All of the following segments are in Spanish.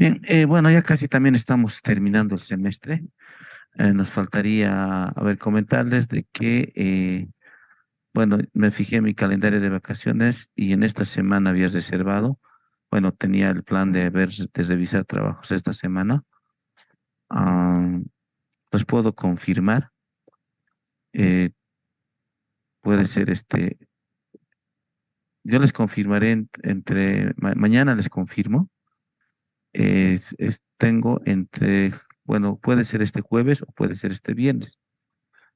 Bien, bueno, ya casi también estamos terminando el semestre. Nos faltaría, a ver, comentarles de que, bueno, me fijé en mi calendario de vacaciones y en esta semana había reservado, bueno, tenía el plan de revisar trabajos esta semana. Ah, los puedo confirmar. eh, puede ser yo les confirmaré mañana les confirmo. Tengo bueno, puede ser este jueves o puede ser este viernes.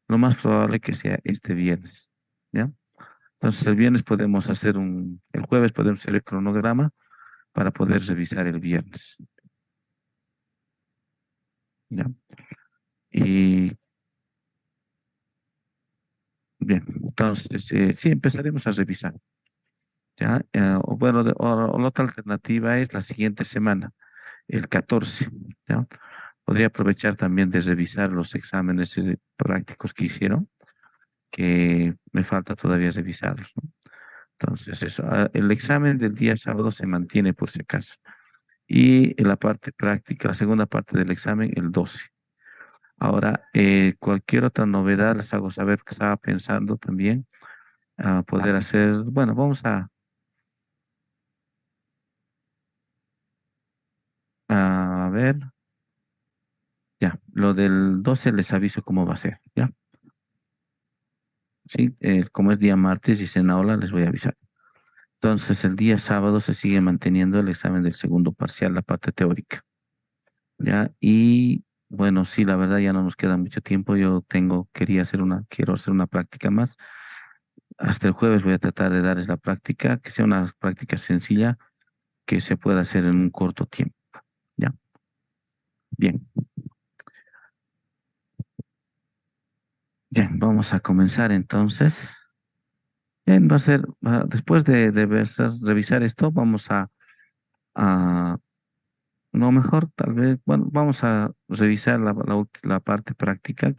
Lo más probable que sea este viernes, ¿ya? Entonces el viernes podemos el jueves podemos hacer el cronograma para poder revisar el viernes, ¿ya? Y bien, entonces sí, empezaremos a revisar, ¿ya? O bueno, o la otra alternativa es la siguiente semana, el 14, ¿ya? Podría aprovechar también de revisar los exámenes prácticos que hicieron, que me falta todavía revisarlos, ¿no? Entonces, eso, el examen del día sábado se mantiene por si acaso. Y en la parte práctica, la segunda parte del examen, el 12. Ahora, cualquier otra novedad les hago saber que estaba pensando también poder hacer, bueno, a ver, ya, lo del 12 les aviso cómo va a ser, ¿ya? Sí, como es día martes y cena aula, les voy a avisar. Entonces, el día sábado se sigue manteniendo el examen del segundo parcial, la parte teórica. Ya, y bueno, sí, la verdad ya no nos queda mucho tiempo. Quiero hacer una práctica más. Hasta el jueves voy a tratar de darles la práctica, que sea una práctica sencilla que se pueda hacer en un corto tiempo. Ya, bien, bien, vamos a comenzar entonces. Bien, después revisar esto, a, no mejor, tal vez, bueno, vamos a revisar la parte práctica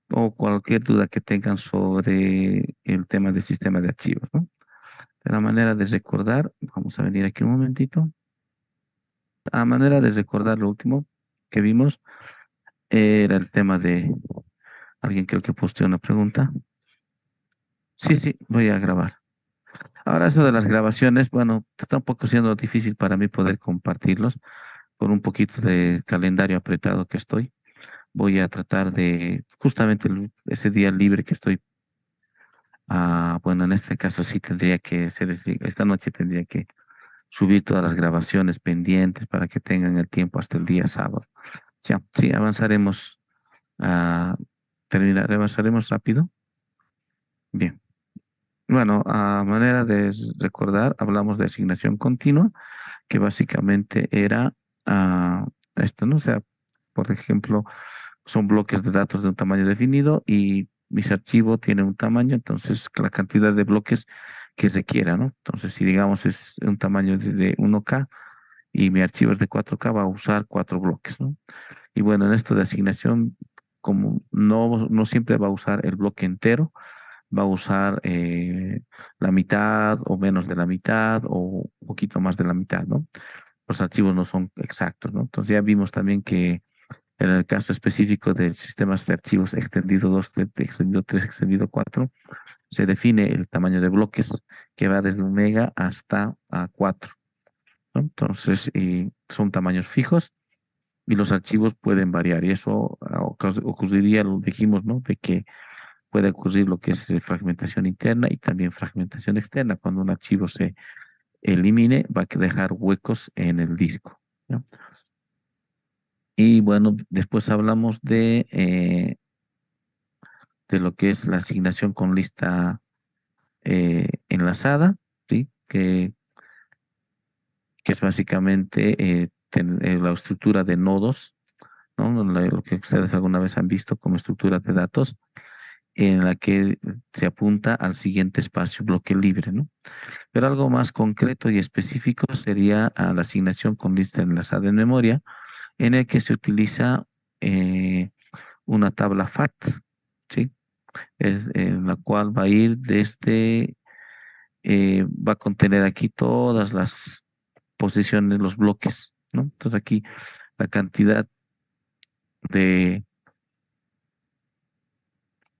o cualquier duda que tengan sobre el tema del sistema de archivos, ¿no? De la manera de recordar, vamos a venir aquí un momentito. A manera de recordar lo último que vimos, era el tema de alguien creo que posteó una pregunta. Sí, sí, voy a grabar. Ahora eso de las grabaciones, bueno, está un poco siendo difícil para mí poder compartirlos por un poquito de calendario apretado que estoy. Voy a tratar de, justamente ese día libre que estoy. Bueno, en este caso sí tendría que ser, esta noche tendría que subir todas las grabaciones pendientes para que tengan el tiempo hasta el día sábado. Ya, sí, a avanzaremos rápido. Bien. Bueno, a manera de recordar, hablamos de asignación continua, que básicamente era esto, ¿no? O sea, por ejemplo, son bloques de datos de un tamaño definido y mis archivos tienen un tamaño, entonces la cantidad de bloques que se quiera, ¿no? Entonces, si digamos es un tamaño de 1K y mi archivo es de 4K, va a usar 4 bloques, ¿no? Y bueno, en esto de asignación, como no siempre va a usar el bloque entero, va a usar la mitad o menos de la mitad o un poquito más de la mitad, ¿no? Los archivos no son exactos, ¿no? Entonces ya vimos también que en el caso específico del sistemas de archivos extendido 2, extendido 3, extendido 4, se define el tamaño de bloques que va desde 1 mega hasta a 4, ¿no? Entonces, son tamaños fijos y los archivos pueden variar y eso ocurriría, lo dijimos, ¿no? De que puede ocurrir lo que es fragmentación interna y también fragmentación externa. Cuando un archivo se elimine, va a dejar huecos en el disco, ¿no? Y bueno, después hablamos de lo que es la asignación con lista enlazada, ¿sí? Que es básicamente la estructura de nodos, ¿no? Lo que ustedes alguna vez han visto como estructura de datos, en la que se apunta al siguiente espacio, bloque libre, ¿no? Pero algo más concreto y específico sería a la asignación con lista enlazada en memoria, en el que se utiliza eh, una tabla FAT, ¿sí? Es en la cual va a ir va a contener aquí todas las posiciones, los bloques, ¿no? Entonces aquí la cantidad de,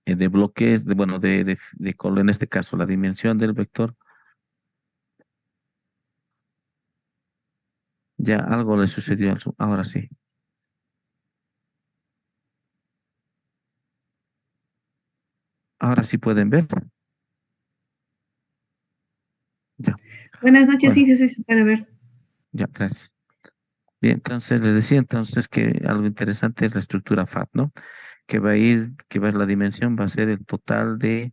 de bloques, bueno, en este caso, la dimensión del vector, ya algo le sucedió ahora sí. Ahora sí pueden ver. Ya, Buenas noches, sí, bueno, sí, sí, se puede ver. ya, gracias. Bien, entonces les decía entonces que algo interesante es la estructura FAT, ¿no? La dimensión va a ser el total de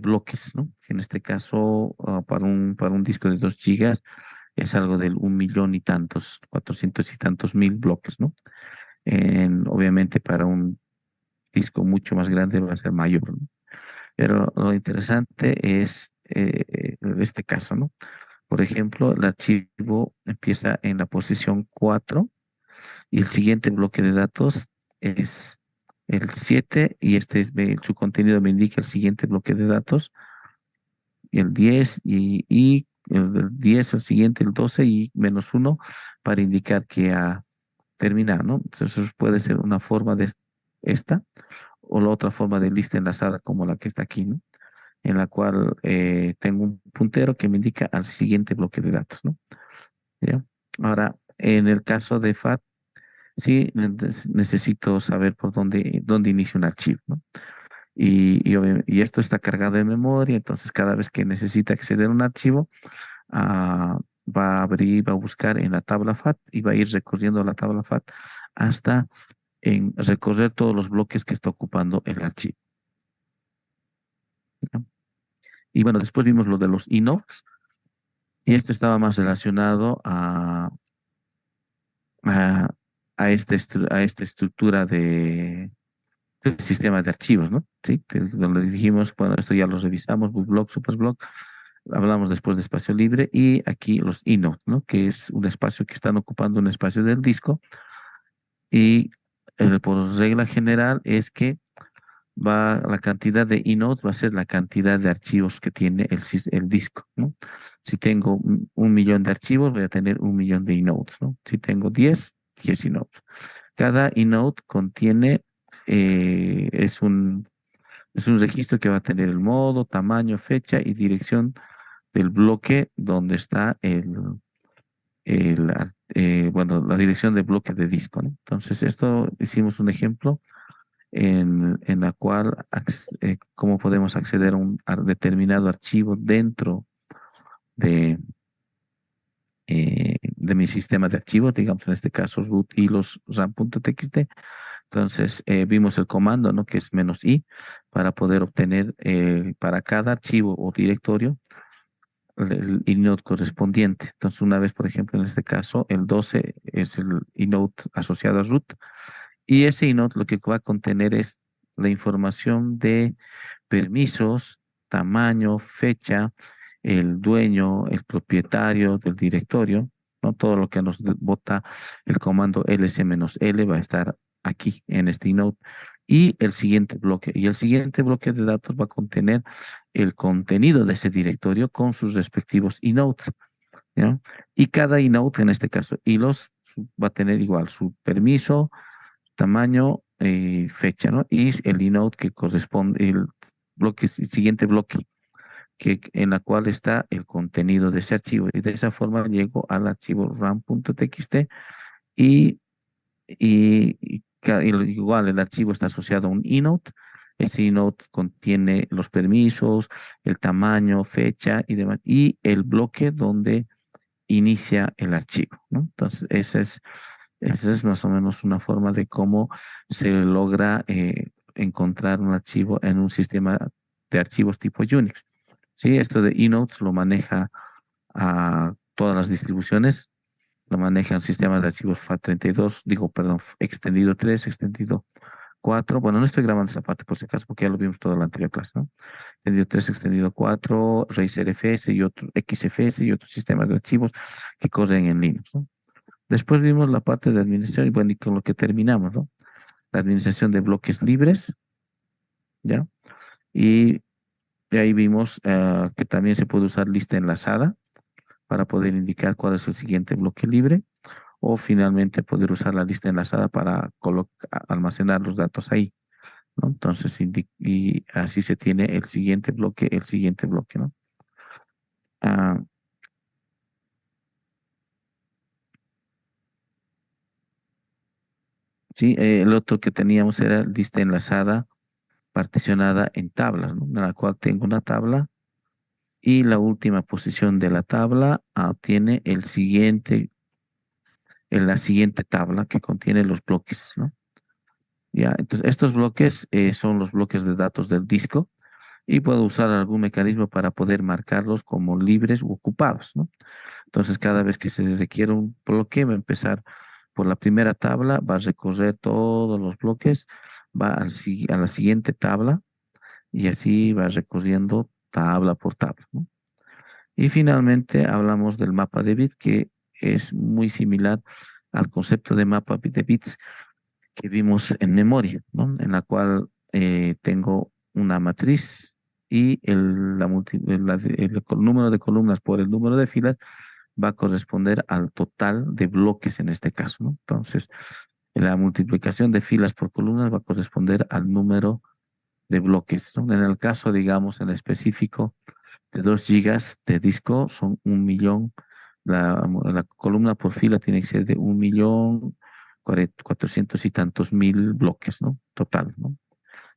bloques, ¿no? En este caso, para un disco de 2 gigas es algo del 1 millón y tantos, 400 y tantos mil bloques, ¿no? Obviamente para un disco mucho más grande va a ser mayor, ¿no? Pero lo interesante es este caso, ¿no? Por ejemplo, el archivo empieza en la posición 4 y el siguiente bloque de datos es el 7 y su contenido me indica el siguiente bloque de datos y el 10 y el 10 el siguiente, el 12 y -1 para indicar que ha terminado, ¿no? Entonces eso puede ser una forma de esta o la otra forma de lista enlazada como la que está aquí, ¿no? En la cual tengo un puntero que me indica al siguiente bloque de datos, ¿no? ¿Ya? Ahora, en el caso de FAT, sí necesito saber por dónde inicia un archivo, ¿no? Y esto está cargado en memoria, entonces cada vez que necesita acceder a un archivo, va a abrir, va a buscar en la tabla FAT y va a ir recorriendo la tabla FAT hasta recorrer todos los bloques que está ocupando el archivo, ¿no? Y bueno, después vimos lo de los inodes y esto estaba más relacionado a, a esta estructura de sistemas de archivos, ¿no? Sí, que lo dijimos, bueno, esto ya lo revisamos, BookBlock, SuperBlock, hablamos después de espacio libre y aquí los inodes, ¿no? Que es un espacio que están ocupando un espacio del disco y por regla general es que la cantidad de inodes va a ser la cantidad de archivos que tiene el disco, ¿no? Si tengo 1 millón de archivos, voy a tener 1 millón de inodes, ¿no? Si tengo 10 inodes. Cada inode contiene, es un registro que va a tener el modo, tamaño, fecha y dirección del bloque donde está bueno, la dirección del bloque de disco, ¿no? Entonces, esto hicimos un ejemplo en la cual cómo podemos acceder a un determinado archivo dentro de mi sistema de archivos, digamos en este caso root y los ram.txt. Entonces vimos el comando, ¿no? Que es -i para poder obtener para cada archivo o directorio el inode correspondiente. Entonces una vez, por ejemplo, en este caso, el 12 es el inode asociado a root y ese inode lo que va a contener es la información de permisos, tamaño, fecha, el dueño, el propietario del directorio, ¿no? Todo lo que nos bota el comando ls-l va a estar aquí en este inode. Y el siguiente bloque. Y el siguiente bloque de datos va a contener el contenido de ese directorio con sus respectivos inodes, ¿ya? Y cada inode, en este caso, va a tener igual su permiso, tamaño, fecha, ¿no? Y el inode que corresponde, el siguiente bloque, en la cual está el contenido de ese archivo. Y de esa forma llego al archivo ram.txt y, igual el archivo está asociado a un inode. Ese inode contiene los permisos, el tamaño, fecha y demás, y el bloque donde inicia el archivo, ¿no? Entonces, esa es más o menos una forma de cómo se logra encontrar un archivo en un sistema de archivos tipo Unix. Sí, esto de inodes lo maneja a todas las distribuciones, lo manejan sistemas de archivos FAT32, digo, perdón, extendido 3, extendido 4. Bueno, no estoy grabando esa parte por si acaso, porque ya lo vimos toda la anterior clase, ¿no? Extendido 3, extendido 4, Razer FS y otro XFS y otros sistemas de archivos que corren en Linux, ¿no? Después vimos la parte de administración y bueno, y con lo que terminamos, ¿no? La administración de bloques libres, ¿ya? Y de ahí vimos que también se puede usar lista enlazada para poder indicar cuál es el siguiente bloque libre o finalmente poder usar la lista enlazada para almacenar los datos ahí, ¿no? Entonces, y así se tiene el siguiente bloque, ¿no? Ah, sí, el otro que teníamos era lista enlazada particionada en tablas, ¿no? En la cual tengo una tabla y la última posición de la tabla tiene en la siguiente tabla que contiene los bloques, ¿no? Ya, entonces estos bloques son los bloques de datos del disco y puedo usar algún mecanismo para poder marcarlos como libres u ocupados, ¿no? Entonces cada vez que se requiere un bloque va a empezar por la primera tabla, va a recorrer todos los bloques, va a la siguiente tabla y así va recorriendo tabla por tabla, ¿no? Y finalmente hablamos del mapa de bits, que es muy similar al concepto de mapa de bits que vimos en memoria, ¿no? En la cual tengo una matriz y el número de columnas por el número de filas va a corresponder al total de bloques en este caso, ¿no? Entonces, la multiplicación de filas por columnas va a corresponder al número de bloques, ¿no? En el caso, digamos, en específico de 2 gigas de disco son 1.000.000. La columna por fila tiene que ser de 1.400.000 y tantos mil bloques, ¿no? Total, ¿no?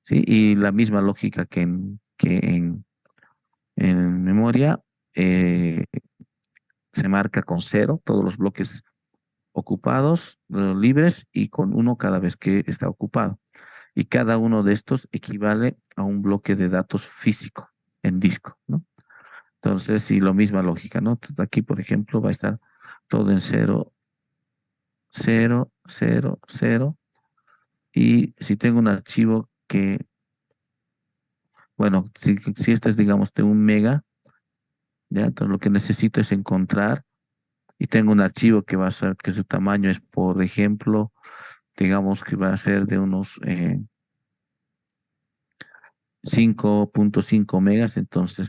Sí, y la misma lógica en memoria se marca con cero todos los bloques ocupados, libres, y con uno cada vez que está ocupado. Y cada uno de estos equivale a un bloque de datos físico en disco, ¿no? Entonces, sí, lo misma lógica, ¿no? Entonces, aquí, por ejemplo, va a estar todo en cero, cero, cero, cero. Y si tengo un archivo bueno, si este es, digamos, de 1 mega, ¿ya? Entonces lo que necesito es encontrar, y tengo un archivo que va a ser, que su tamaño es, por ejemplo, digamos que va a ser de unos 5.5 megas, entonces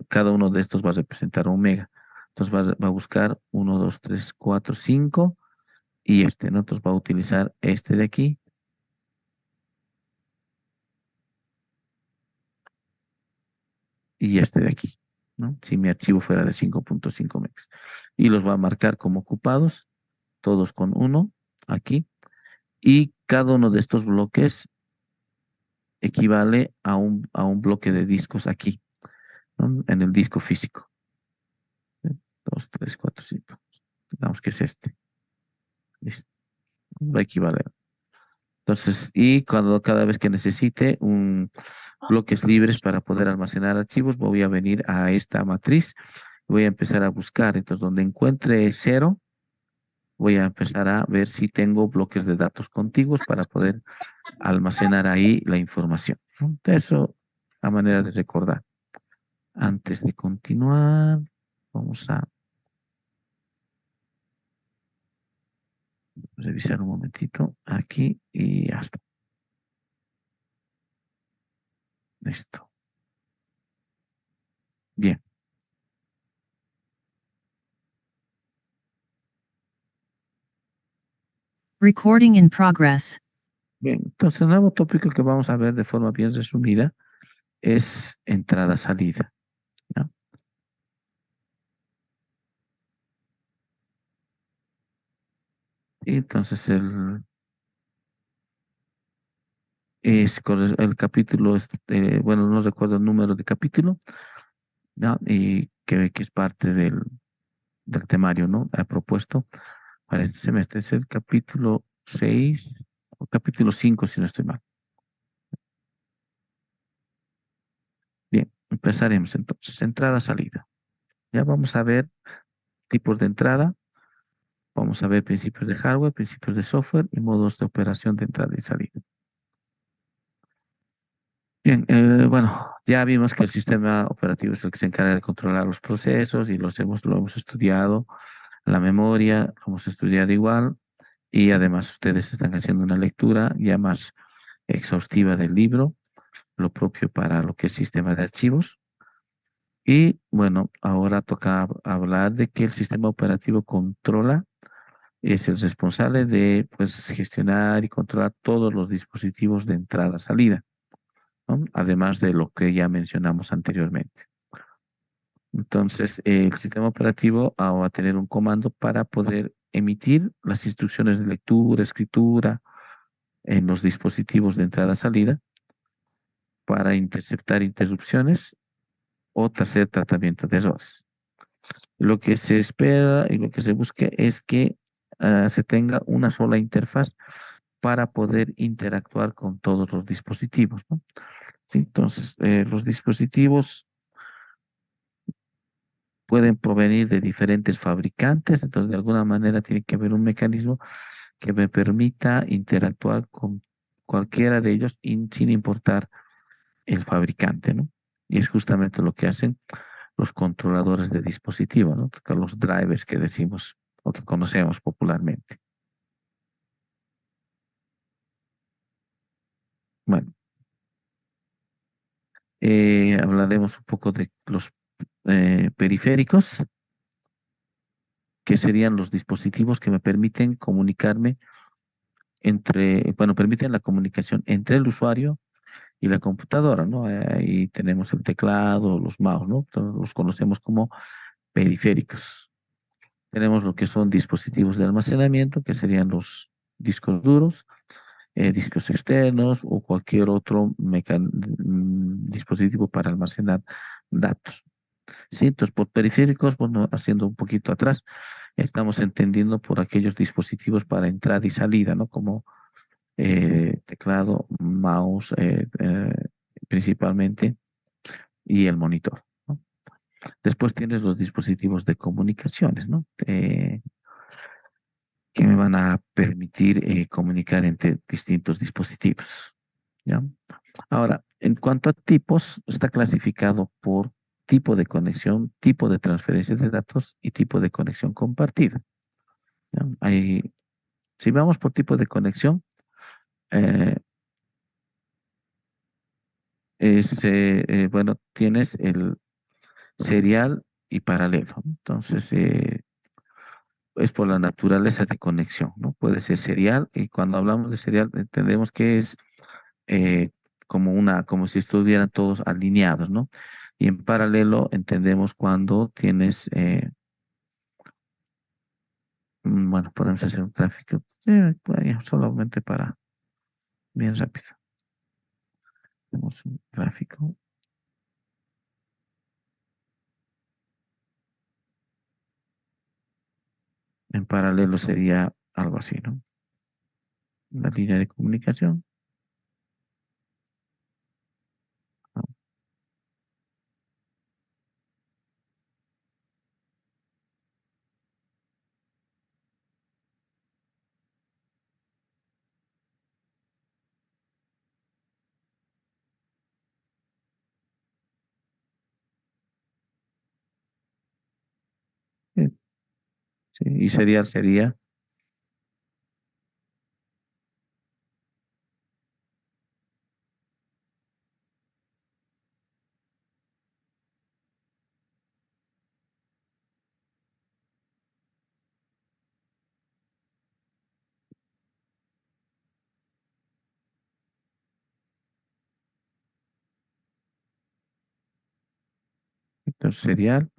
cada uno de estos va a representar 1 mega. Entonces va a buscar 1, 2, 3, 4, 5 y este, ¿no? Entonces va a utilizar este de aquí y este de aquí, ¿no? Si mi archivo fuera de 5.5 megas. Y los va a marcar como ocupados, todos con uno aquí. Y cada uno de estos bloques equivale a un bloque de discos aquí, ¿no? En el disco físico. 2, 3, 4, 5. Digamos que es este. Listo. Va a equivaler. Entonces, y cada vez que necesite bloques libres para poder almacenar archivos, voy a venir a esta matriz, voy a empezar a buscar. Entonces, donde encuentre cero, voy a empezar a ver si tengo bloques de datos contiguos para poder almacenar ahí la información, ¿no? Entonces, eso a manera de recordar. Antes de continuar, vamos a revisar un momentito aquí y ya está. Listo. Bien. Recording in progress. Bien, entonces el nuevo tópico que vamos a ver de forma bien resumida es entrada-salida, ¿ya? Y entonces el capítulo, bueno, no recuerdo el número de capítulo, ¿ya? Y que es parte del temario, ¿no? Ha propuesto para este semestre. Es el capítulo 6 o capítulo 5 si no estoy mal. Bien, empezaremos entonces. Entrada-salida. Ya vamos a ver tipos de entrada, vamos a ver principios de hardware, principios de software y modos de operación de entrada y salida. Bien, bueno, ya vimos que el sistema operativo es el que se encarga de controlar los procesos y lo hemos estudiado, la memoria, lo hemos estudiado igual, y además ustedes están haciendo una lectura ya más exhaustiva del libro, lo propio para lo que es sistema de archivos. Y bueno, ahora toca hablar de que el sistema operativo controla es el responsable de pues, gestionar y controlar todos los dispositivos de entrada-salida, ¿no? Además de lo que ya mencionamos anteriormente. Entonces, el sistema operativo va a tener un comando para poder emitir las instrucciones de lectura, escritura en los dispositivos de entrada-salida para interceptar interrupciones o hacer tratamiento de errores. Lo que se espera y lo que se busca es que se tenga una sola interfaz para poder interactuar con todos los dispositivos, ¿no? Sí, entonces, los dispositivos pueden provenir de diferentes fabricantes, entonces de alguna manera tiene que haber un mecanismo que me permita interactuar con cualquiera de ellos sin importar el fabricante, ¿no? Y es justamente lo que hacen los controladores de dispositivos, ¿no? Los drivers que decimos o que conocemos popularmente. Bueno, hablaremos un poco de los periféricos, que serían los dispositivos que me permiten comunicarme bueno, permiten la comunicación entre el usuario y la computadora, ¿no? Ahí tenemos el teclado, los mouse, ¿no? Todos los conocemos como periféricos. Tenemos lo que son dispositivos de almacenamiento, que serían los discos duros, discos externos o cualquier otro dispositivo para almacenar datos. Sí, entonces por periféricos, bueno, haciendo un poquito atrás, estamos entendiendo por aquellos dispositivos para entrada y salida, ¿no? Como teclado, mouse, principalmente, y el monitor, ¿no? Después tienes los dispositivos de comunicaciones, ¿no? Que me van a permitir comunicar entre distintos dispositivos, ¿ya? Ahora, en cuanto a tipos, está clasificado por tipo de conexión, tipo de transferencia de datos y tipo de conexión compartida, ¿ya? Si vamos por tipo de conexión, eh, bueno, tienes el serial y paralelo, ¿no? Entonces, es por la naturaleza de conexión, ¿no? Puede ser serial y cuando hablamos de serial entendemos que es eh, como si estuvieran todos alineados, ¿no? Y en paralelo entendemos cuando tienes, bueno, podemos hacer un gráfico, solamente para, bien rápido. Tenemos un gráfico. En paralelo sería algo así, ¿no? Una línea de comunicación, ¿no? Sí, sí, y serial sería, entonces serial,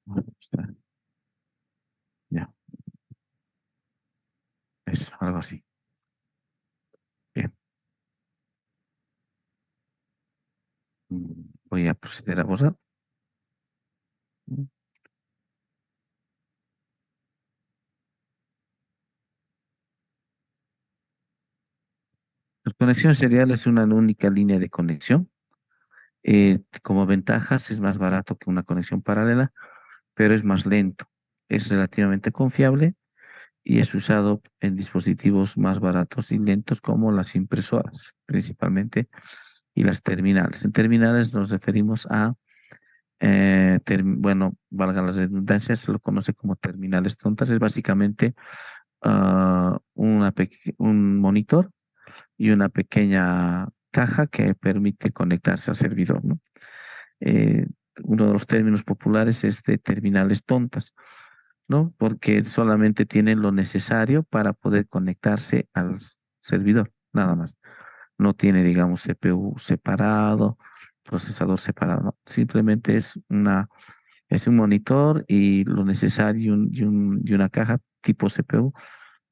bueno, está, ya, eso, algo así. Bien. Voy a proceder a borrar. Mm. La conexión serial es una única línea de conexión. Como ventajas, es más barato que una conexión paralela, pero es más lento. Es relativamente confiable y es usado en dispositivos más baratos y lentos como las impresoras, principalmente, y las terminales. En terminales nos referimos a, bueno, valga la redundancia, se lo conoce como terminales tontas. Es básicamente un monitor y una pequeña caja que permite conectarse al servidor, ¿no? Eh, Uno de los términos populares es de terminales tontas, ¿no? Porque solamente tienen lo necesario para poder conectarse al servidor, nada más. No tiene, digamos, CPU separado, procesador separado, ¿no? Simplemente es un monitor y lo necesario y una caja tipo CPU.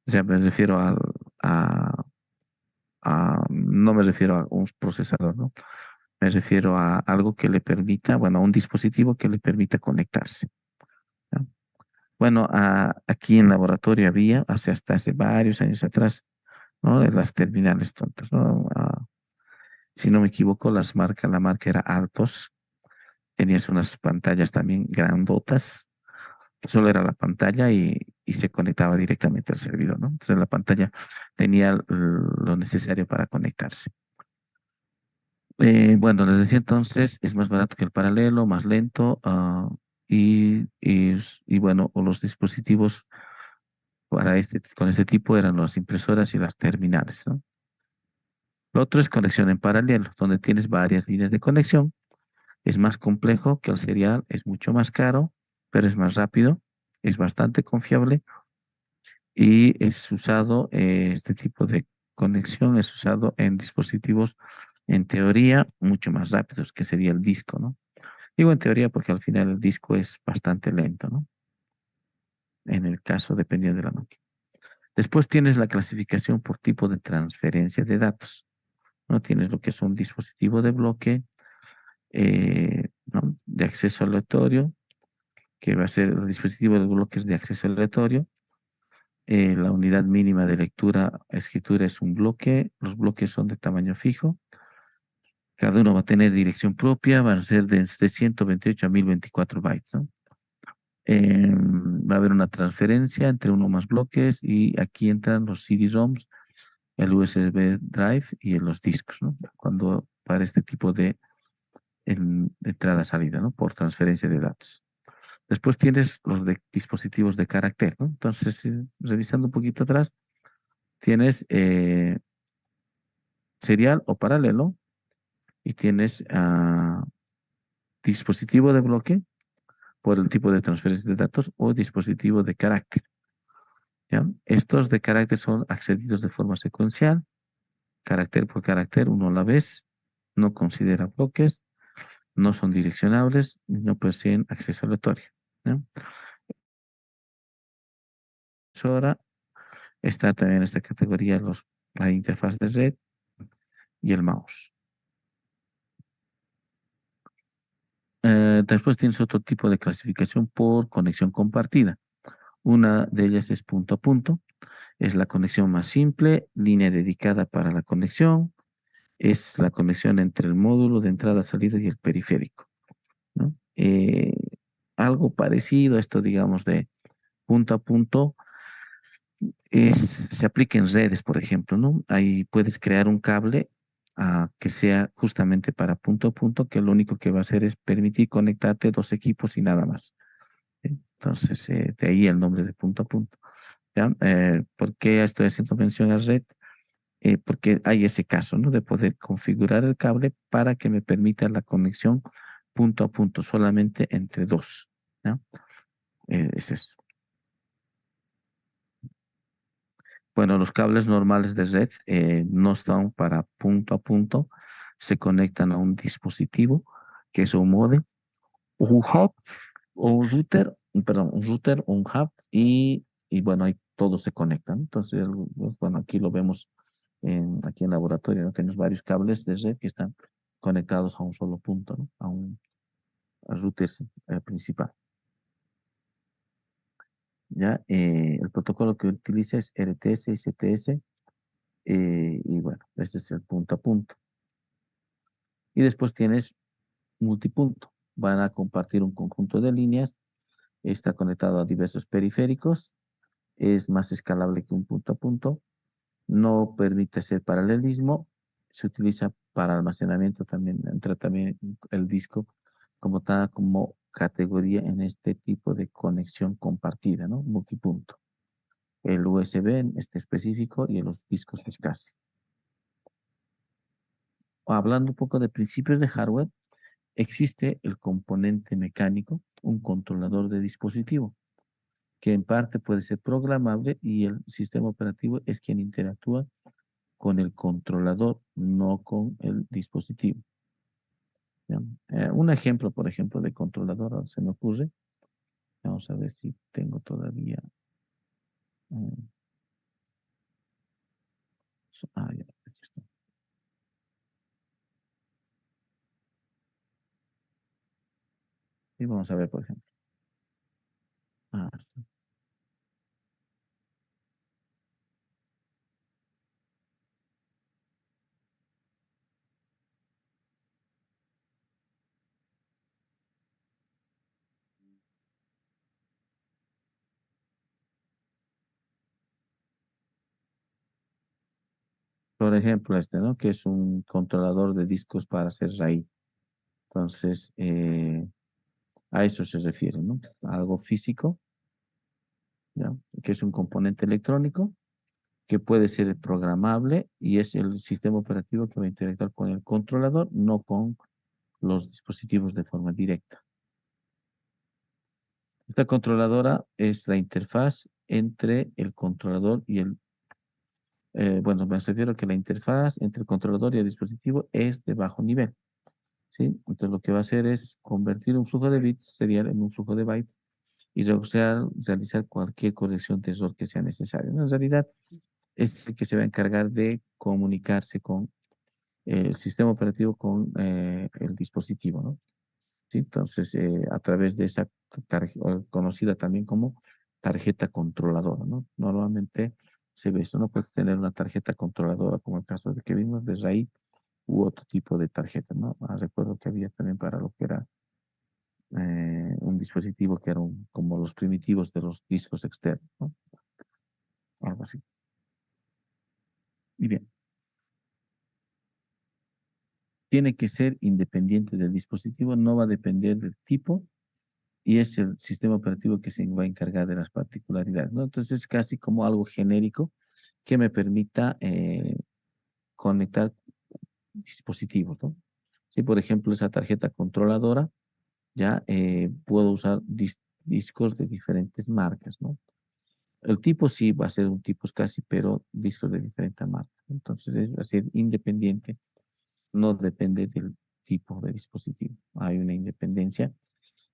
O sea, me refiero a, no me refiero a un procesador, ¿no? Me refiero a algo que le permita, bueno, a un dispositivo que le permita conectarse, ¿no? Bueno, aquí en laboratorio había, hasta hace varios años atrás, ¿no? De las terminales tontas, ¿no? Si no me equivoco, la marca era Altos. Tenías unas pantallas también grandotas. Solo era la pantalla y se conectaba directamente al servidor, ¿no? Entonces la pantalla tenía lo necesario para conectarse. Bueno, les decía entonces, es más barato que el paralelo, más lento, y bueno, o los dispositivos con este tipo eran las impresoras y las terminales, ¿no? Lo otro es conexión en paralelo, donde tienes varias líneas de conexión. Es más complejo que el serial, es mucho más caro, pero es más rápido, es bastante confiable y es usado, este tipo de conexión es usado en dispositivos, en teoría, mucho más rápidos, que sería el disco, ¿no? Digo en teoría porque al final el disco es bastante lento, ¿no? En el caso, dependiendo de la máquina. Después tienes la clasificación por tipo de transferencia de datos, ¿no? Tienes lo que es un dispositivo de bloque, ¿no? De acceso aleatorio, que va a ser el dispositivo de bloques de acceso aleatorio. La unidad mínima de lectura, escritura es un bloque, los bloques son de tamaño fijo, cada uno va a tener dirección propia, van a ser de 128 a 1024 bytes, ¿no? Va a haber una transferencia entre uno o más bloques y aquí entran los CD-ROMs, el USB Drive y los discos, ¿no? Cuando para este tipo de entrada-salida, ¿no? Por transferencia de datos. Después tienes los dispositivos de carácter, ¿no? Entonces, revisando un poquito atrás, tienes serial o paralelo y tienes dispositivo de bloque por el tipo de transferencia de datos o dispositivo de carácter, ¿ya? Estos de carácter son accedidos de forma secuencial, carácter por carácter, uno a la vez, no considera bloques, no son direccionables, no poseen acceso aleatorio, ¿ya? Ahora está también en esta categoría la interfaz de red y el mouse. Después tienes otro tipo de clasificación por conexión compartida. Una de ellas es punto a punto. Es la conexión más simple, línea dedicada para la conexión. Es la conexión entre el módulo de entrada, salida y el periférico, ¿no? Algo parecido a esto, digamos, de punto a punto, se aplica en redes, por ejemplo, ¿no? Ahí puedes crear un cable que sea justamente para punto a punto, que lo único que va a hacer es permitir conectarte dos equipos y nada más. ¿Sí? Entonces, de ahí el nombre de punto a punto. ¿Ya? ¿Por qué estoy haciendo mención a red? Porque hay ese caso, ¿no? De poder configurar el cable para que me permita la conexión punto a punto, solamente entre dos, ¿no? Es eso. Bueno, los cables normales de red no son para punto a punto, se conectan a un dispositivo que es un módem, un hub o un router, perdón, un router o un hub y bueno, ahí todos se conectan. Entonces, pues, bueno, aquí lo vemos aquí en laboratorio, ¿no? Tenemos varios cables de red que están conectados a un solo punto, ¿no? A router principal. ¿Ya? El protocolo que utiliza es RTS y CTS, y bueno, este es el punto a punto. Y después tienes multipunto. Van a compartir un conjunto de líneas, está conectado a diversos periféricos, es más escalable que un punto a punto, no permite hacer paralelismo, se utiliza para almacenamiento también, entra también el disco como tal, como categoría en este tipo de conexión compartida, ¿no? Multipunto. El USB en este específico y los discos escasos. hablando un poco de principios de hardware, existe el componente mecánico, un controlador de dispositivo, que en parte puede ser programable y el sistema operativo es quien interactúa con el controlador, no con el dispositivo. ¿Ya? Un ejemplo, por ejemplo, de controlador se me ocurre. Vamos a ver si tengo todavía. mm, ya, aquí está. Y vamos a ver, por ejemplo. Está. Por ejemplo, este, ¿no? Que es un controlador de discos para hacer RAID. Entonces, a eso se refiere, ¿no? Algo físico, ¿ya? Que es un componente electrónico que puede ser programable y es el sistema operativo que va a interactuar con el controlador, no con los dispositivos de forma directa. Esta controladora es la interfaz entre el controlador y bueno, me refiero a que la interfaz entre el controlador y el dispositivo es de bajo nivel, ¿sí? Entonces lo que va a hacer es convertir un flujo de bits serial en un flujo de bytes y realizar cualquier corrección de error que sea necesario, ¿no? En realidad es el que se va a encargar de comunicarse con el sistema operativo con el dispositivo, ¿no? ¿Sí? Entonces, a través de esa conocida también como tarjeta controladora, ¿no? Normalmente se ve eso, no puedes tener una tarjeta controladora como el caso de que vimos de RAID u otro tipo de tarjeta, ¿no? Recuerdo que había también para lo que era un dispositivo que eran como los primitivos de los discos externos, ¿no? Algo así. Y bien, tiene que ser independiente del dispositivo, no va a depender del tipo y es el sistema operativo que se va a encargar de las particularidades, ¿no? Entonces es casi como algo genérico que me permita conectar dispositivos, ¿no? Si por ejemplo esa tarjeta controladora, ya puedo usar discos de diferentes marcas, ¿no? El tipo sí va a ser un tipo casi, pero discos de diferentes marcas. Entonces es así, independiente, no depende del tipo de dispositivo. Hay una independencia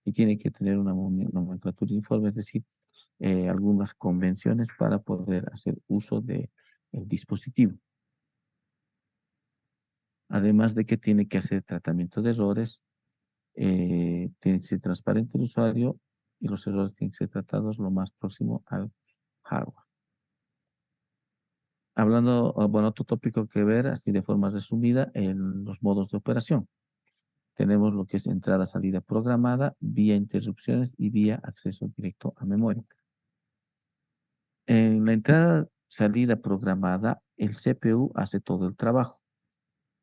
y tiene que tener una nomenclatura uniforme, es decir, algunas convenciones para poder hacer uso de el dispositivo. Además de que tiene que hacer tratamiento de errores, tiene que ser transparente el usuario y los errores tienen que ser tratados lo más próximo al hardware. Hablando, bueno, otro tópico que ver, así de forma resumida, en los modos de operación. Tenemos lo que es entrada-salida programada, vía interrupciones y vía acceso directo a memoria. En la entrada-salida programada, el CPU hace todo el trabajo.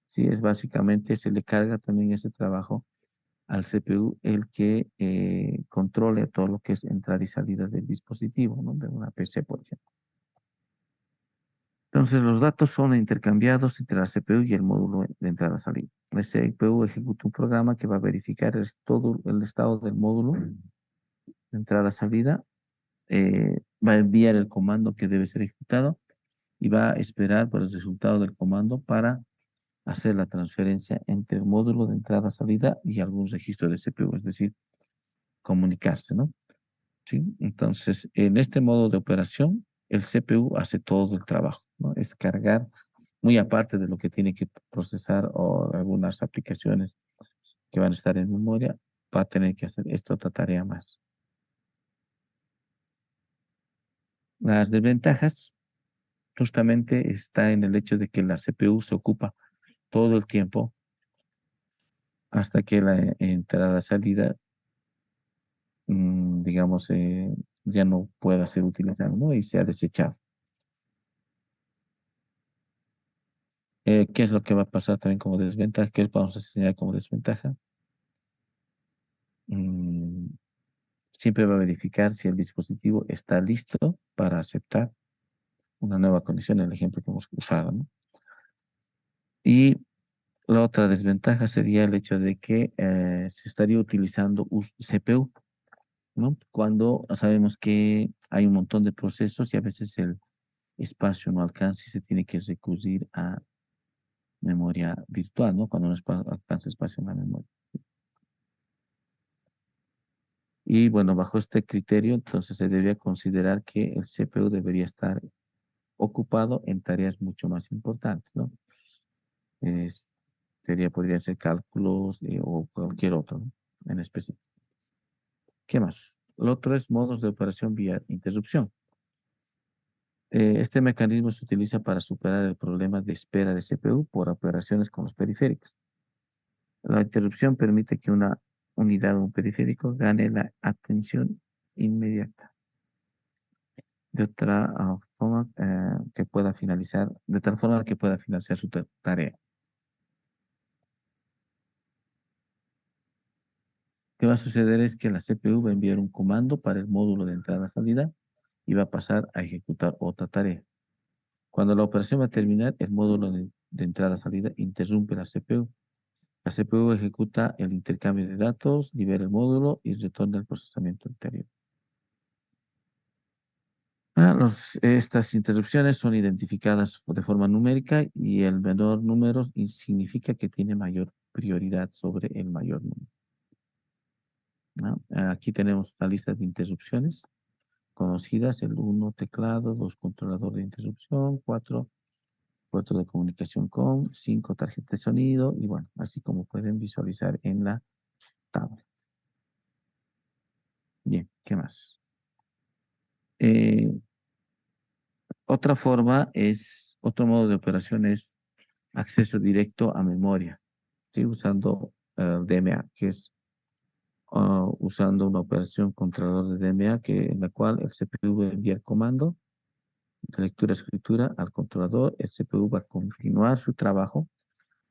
Sí, es básicamente, se le carga también ese trabajo al CPU el que controle todo lo que es entrada y salida del dispositivo, ¿no? De una PC, por ejemplo. Entonces, los datos son intercambiados entre la CPU y el módulo de entrada-salida. La CPU ejecuta un programa que va a verificar todo el estado del módulo de entrada-salida, va a enviar el comando que debe ser ejecutado y va a esperar por el resultado del comando para hacer la transferencia entre el módulo de entrada-salida y algún registro de CPU, es decir, comunicarse, ¿no? ¿Sí? Entonces, en este modo de operación, el CPU hace todo el trabajo, ¿no? Es cargar, muy aparte de lo que tiene que procesar o algunas aplicaciones que van a estar en memoria, va a tener que hacer esta otra tarea más. Las desventajas justamente está en el hecho de que la CPU se ocupa todo el tiempo hasta que la entrada-salida, digamos, ya no pueda ser utilizada, ¿no? Y sea desechado. ¿Qué es lo que va a pasar también como desventaja? ¿Qué vamos a señalar como desventaja? Mm, siempre va a verificar si el dispositivo está listo para aceptar una nueva conexión, el ejemplo que hemos usado, ¿no? Y La otra desventaja sería el hecho de que se estaría utilizando CPU, ¿no? Cuando sabemos que hay un montón de procesos y a veces el espacio no alcanza y se tiene que recurrir a memoria virtual, ¿no? Cuando no alcanza espacio en la memoria. Y bueno, bajo este criterio, entonces se debería considerar que el CPU debería estar ocupado en tareas mucho más importantes, ¿no? Es- podría ser cálculos o cualquier otro, ¿no? En específico. ¿Qué más? Lo otro es modos de operación vía interrupción. Este mecanismo se utiliza para superar el problema de espera de CPU por operaciones con los periféricos. La interrupción permite que una unidad o un periférico gane la atención inmediata. De otra forma que pueda finalizar, de tal forma que pueda finalizar su tarea. ¿Qué va a suceder? Es que la CPU va a enviar un comando para el módulo de entrada-salida y va a pasar a ejecutar otra tarea. Cuando la operación va a terminar, el módulo de entrada-salida interrumpe la CPU. La CPU ejecuta el intercambio de datos, libera el módulo y retorna el procesamiento anterior. Estas interrupciones son identificadas de forma numérica y el menor número significa que tiene mayor prioridad sobre el mayor número, ¿no? Aquí tenemos la lista de interrupciones conocidas: el uno teclado, 2 controlador de interrupción, 4 puerto de comunicación con, 5 tarjetas de sonido y bueno, así como pueden visualizar en la tabla. Bien, ¿qué más? Eh, otro modo de operación es acceso directo a memoria, ¿sí? Usando DMA, que es usando una operación controlador de DMA, en la cual el CPU va a enviar comando de lectura-escritura al controlador. El CPU va a continuar su trabajo,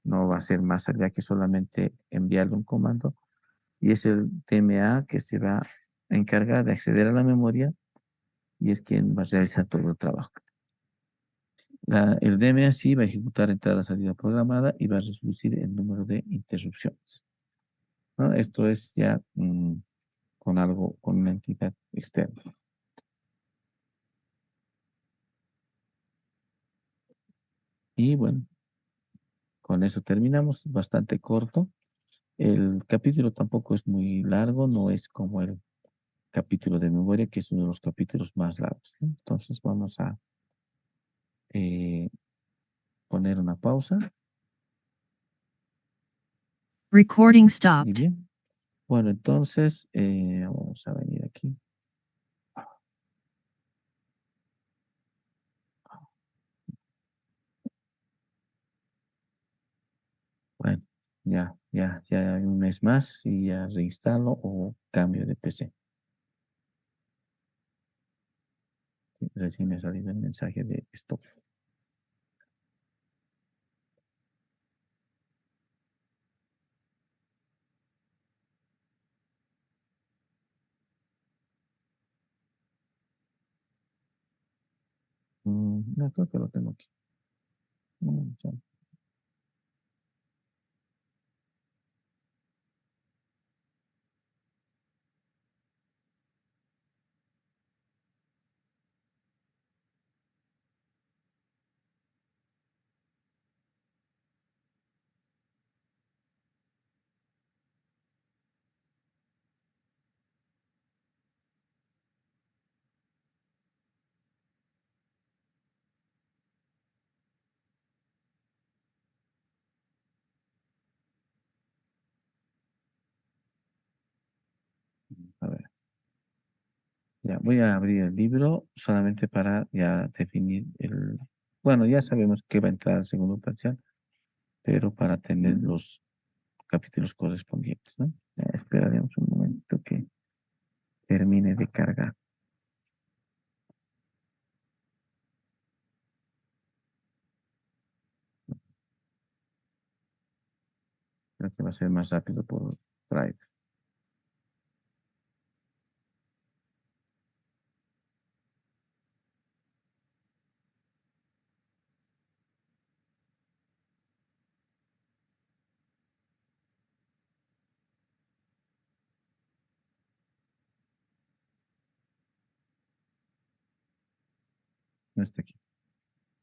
no va a ser más allá que solamente enviarle un comando, y es el DMA que se va a encargar de acceder a la memoria y es quien va a realizar todo el trabajo. El DMA sí va a ejecutar entrada-salida programada y va a reducir el número de interrupciones, ¿no? Esto es ya con una entidad externa. Y bueno, con eso terminamos, bastante corto. El capítulo tampoco es muy largo, no es como el capítulo de memoria, que es uno de los capítulos más largos, ¿no? Entonces vamos a eh, poner una pausa. Recording Y stopped. bien, bueno, entonces vamos a venir aquí. Bueno, ya hay un mes más y ya reinstalo o cambio de PC. Recién me ha salido el mensaje de stop. No, creo que lo tengo aquí. Ya. A ver, ya voy a abrir el libro solamente para ya definir bueno, ya sabemos que va a entrar el segundo parcial, pero para tener los capítulos correspondientes, ¿no? Esperaremos un momento que termine de cargar. Creo que va a ser más rápido por Drive. No está aquí.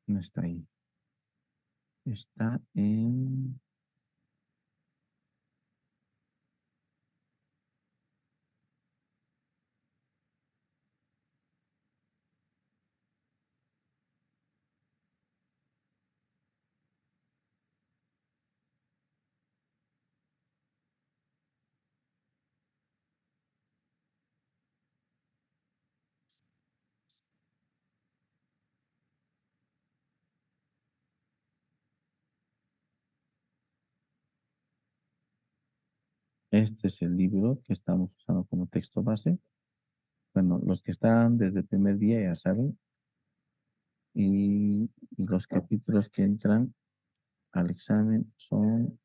No está ahí. Está en... Este es el libro que estamos usando como texto base. Bueno, los que están desde el primer día ya saben. Y los capítulos que entran al examen son...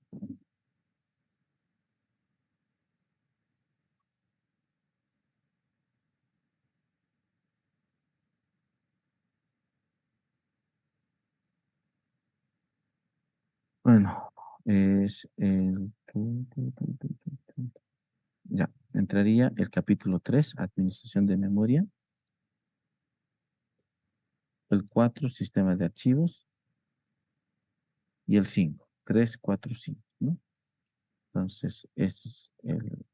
Bueno, es el... Ya, entraría el capítulo 3 administración de memoria. El 4 sistema de archivos. Y el 5 3 4 5, ¿no? Entonces, ese es el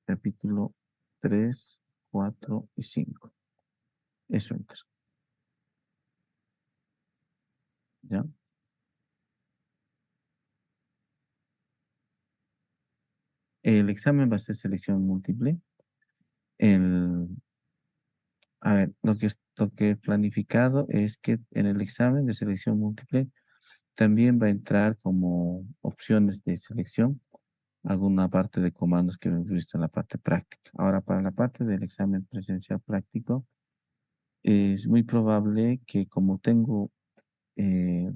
capítulo 3 4 y 5. Eso entra, ¿ya? El examen va a ser selección múltiple. El, a ver, lo que he planificado es que en el examen de selección múltiple también va a entrar como opciones de selección alguna parte de comandos que hemos visto en la parte práctica. Ahora, para la parte del examen presencial práctico, es muy probable que como tengo, eh,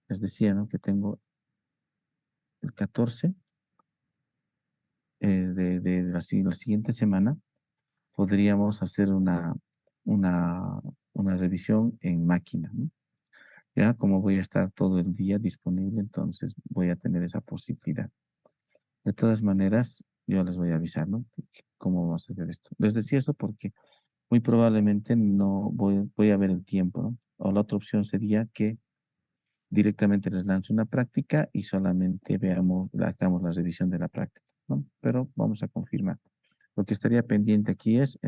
les decía, ¿no? Que tengo el 14 la siguiente semana, podríamos hacer una, una revisión en máquina, ¿no? Ya como voy a estar todo el día disponible, entonces voy a tener esa posibilidad. De todas maneras, yo les voy a avisar, ¿no? ¿Cómo vamos a hacer esto? Les decía esto porque muy probablemente no voy a ver el tiempo, ¿no? O la otra opción sería que directamente les lance una práctica y solamente hagamos la revisión de la práctica, ¿no? Pero vamos a confirmar. Lo que estaría pendiente aquí es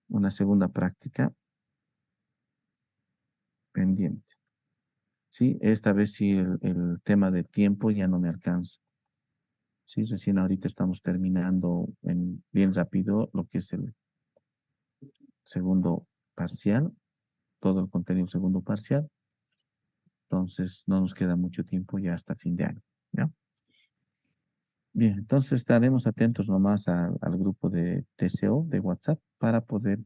una segunda práctica pendiente. Sí, esta vez sí el tema del tiempo ya no me alcanza. Sí, recién ahorita estamos terminando bien rápido lo que es el segundo parcial, todo el contenido segundo parcial. Entonces no nos queda mucho tiempo ya hasta fin de año, ¿ya? Bien, entonces estaremos atentos nomás al grupo de TCO de WhatsApp para poder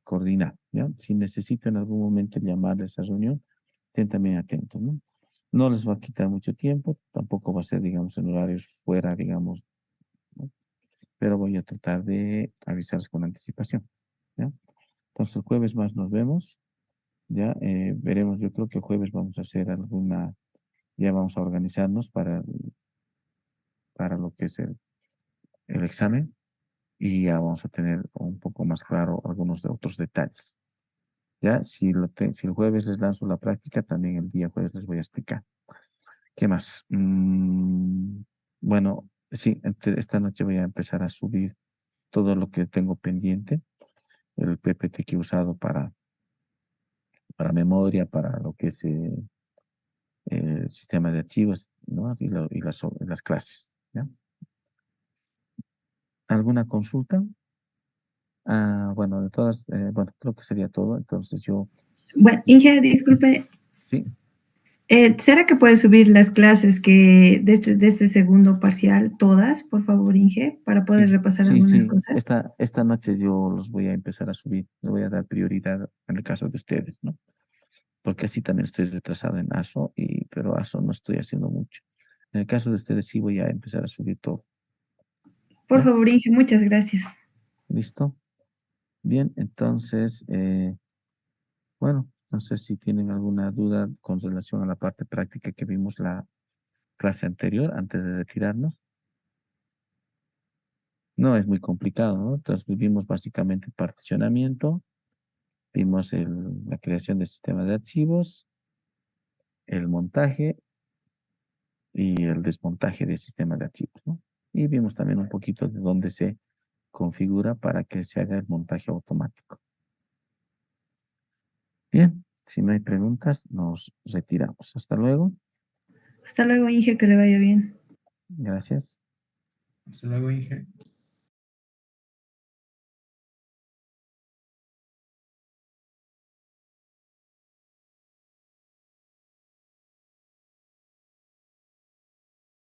coordinar, ¿ya? Si necesito en algún momento llamar a esa reunión, estén también atentos, ¿no? No les va a quitar mucho tiempo, tampoco va a ser, digamos, en horarios fuera, digamos, ¿no? Pero voy a tratar de avisarles con anticipación, ¿ya? Entonces el jueves más nos vemos, ¿ya? Veremos, yo creo que el jueves vamos a hacer ya vamos a organizarnos para lo que es el examen y ya vamos a tener un poco más claro algunos de otros detalles. Ya, si el jueves les lanzo la práctica, también el día jueves les voy a explicar. ¿Qué más? Bueno, sí, esta noche voy a empezar a subir todo lo que tengo pendiente, el PPT que he usado para memoria, para lo que es el sistema de archivos, ¿no? Y las clases, ¿ya? ¿Alguna consulta? Bueno, bueno, creo que sería todo. Entonces Bueno, Inge, disculpe, sí, ¿será que puedes subir las clases que de este segundo parcial, todas, por favor, Inge, para poder sí, repasar sí, algunas sí. cosas? Esta noche yo los voy a empezar a subir. Les voy a dar prioridad en el caso de ustedes, ¿no? Porque así también estoy retrasado en ASO, pero ASO no estoy haciendo mucho. En el caso de ustedes sí voy a empezar a subir todo, Por ¿ya? favor, Inge, muchas gracias. ¿Listo? Bien, entonces, bueno, no sé si tienen alguna duda con relación a la parte práctica que vimos clase anterior antes de retirarnos. No es muy complicado, ¿no? Entonces vimos básicamente particionamiento, vimos la creación de sistemas de archivos, el montaje y el desmontaje de sistemas de archivos, ¿no? Y vimos también un poquito de dónde se configura para que se haga el montaje automático. Bien, si no hay preguntas, nos retiramos. Hasta luego. Hasta luego, Inge, que le vaya bien. Gracias. Hasta luego, Inge.